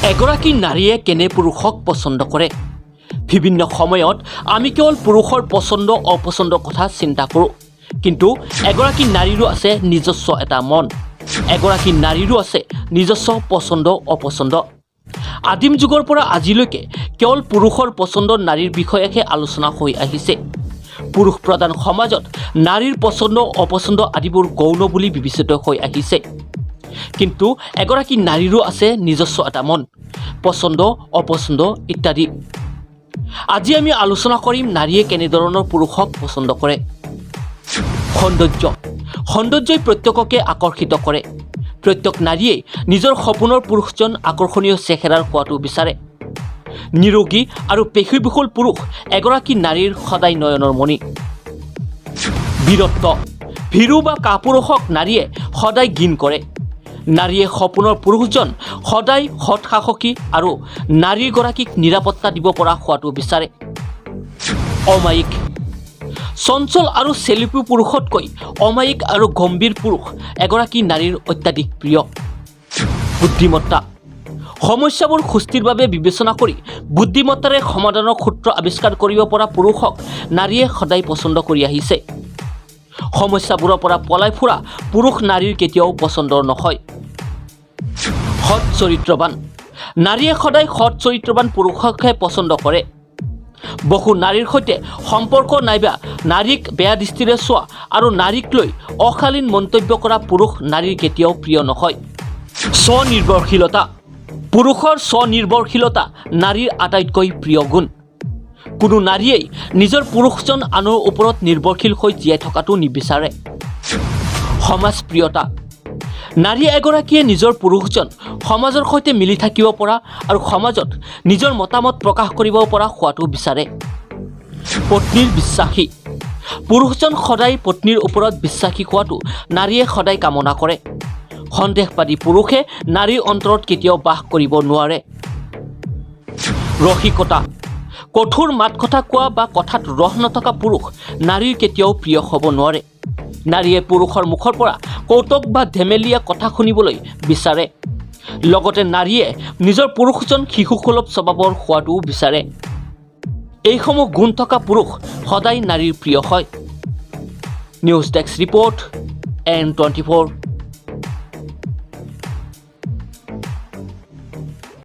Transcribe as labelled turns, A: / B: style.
A: এগৰাকী নাৰীয়ে কেনে পুৰুষক পছন্দ কৰে। বিভিন্ন সময়ত আমি কেৱল পুৰুষৰ পছন্দ অপছন্দৰ কথা চিন্তা কৰোঁ, কিন্তু এগৰাকী নাৰীৰো আছে নিজস্ব এটা মন। এগৰাকী নাৰীৰো আছে নিজস্ব পছন্দ অপছন্দ। আদিম যুগৰ পৰা আজিলৈকে কেৱল পুৰুষৰ পছন্দৰ নাৰীৰ বিষয়েহে আলোচনা হৈ আহিছে। পুৰুষ প্ৰধান সমাজত নাৰীৰ পছন্দ অপছন্দ আদিবোৰ গৌণ বুলি বিবেচিত হৈ আহিছে। কিন্তু এগৰাকী নাৰীৰো আছে নিজস্ব এটা মন, পছন্দ অপছন্দ ইত্যাদি। আজি আমি আলোচনা কৰিম নাৰীয়ে কেনেধৰণৰ পুৰুষক পছন্দ কৰে। সৌন্দৰ্যই প্ৰত্যেককে আকৰ্ষিত কৰে। প্ৰত্যেক নাৰীয়ে নিজৰ সপোনৰ পুৰুষজন আকৰ্ষণীয় চেহেৰাৰ হোৱাটো বিচাৰে। নিৰোগী আৰু পেশীবহুল পুৰুষ এগৰাকী নাৰীৰ সদায় নয়নৰ মণি। বীৰত্ব, ভীৰু বা কাপুৰুষক নাৰীয়ে সদায় ঘিণ কৰে। নাৰীয়ে সপোনৰ পুৰুষজন সদায় সৎ সাহসী আৰু নাৰীগৰাকীক নিৰাপত্তা দিব পৰা হোৱাটো বিচাৰে। অমায়িক, চঞ্চল আৰু চেলেপু পুৰুষতকৈ অমায়িক আৰু গম্ভীৰ পুৰুষ এগৰাকী নাৰীৰ অত্যাধিক প্ৰিয়। বুদ্ধিমত্তা, সমস্যাবোৰ সুস্থিৰ বাবে বিবেচনা কৰি বুদ্ধিমত্তাৰে সমাধানৰ সূত্ৰ আৱিষ্কাৰ কৰিব পৰা পুৰুষক নাৰীয়ে সদায় পছন্দ কৰি আহিছে। সমস্যাবোৰৰ পৰা পলাই ফুৰা পুৰুষ নাৰীৰ কেতিয়াও পছন্দৰ নহয়। সৎ চৰিত্ৰৱান, নাৰীয়ে সদায় সৎ চৰিত্ৰৱান পুৰুষকহে পছন্দ কৰে। বহু নাৰীৰ সৈতে সম্পৰ্ক নাইবা নাৰীক বেয়া দৃষ্টিৰে চোৱা আৰু নাৰীক লৈ অশালীন মন্তব্য কৰা পুৰুষ নাৰীৰ কেতিয়াও প্ৰিয় নহয়। স্বনিৰ্ভৰশীলতা, পুৰুষৰ স্বনিৰ্ভৰশীলতা নাৰীৰ আটাইতকৈ প্ৰিয় গুণ। কোনো নাৰীয়েই নিজৰ পুৰুষজন আনৰ ওপৰত নিৰ্ভৰশীল হৈ জীয়াই থকাটো নিবিচাৰে। সমাজপ্ৰিয়তা, নাৰী এগৰাকীয়ে নিজৰ পুৰুষজন সমাজৰ সৈতে মিলি থাকিব পৰা আৰু সমাজত নিজৰ মতামত প্ৰকাশ কৰিব পৰা হোৱাটো বিচাৰে। পত্নীৰ বিশ্বাসী, পুৰুষজন সদায় পত্নীৰ ওপৰত বিশ্বাসী হোৱাটো নাৰীয়ে সদায় কামনা কৰে। সন্দেহবাদী পুৰুষে নাৰীৰ অন্তৰত কেতিয়াও বাস কৰিব নোৱাৰে। ৰসিকতা, কঠোৰ মাত কথা কোৱা বা কথাত ৰস নথকা পুৰুষ নাৰীৰ কেতিয়াও প্ৰিয় হ'ব নোৱাৰে। নাৰীয়ে পুৰুষৰ মুখৰ পৰা কৌতুক বা ধেমেলীয়া কথা শুনিবলৈ বিচাৰে। লগতে নাৰীয়ে নিজৰ পুৰুষজন শিশুসুলভ স্বভাৱৰ হোৱাটোও বিচাৰে। এইসমূহ গুণ থকা পুৰুষ সদায় নাৰীৰ প্ৰিয় হয়। News desk report AN24।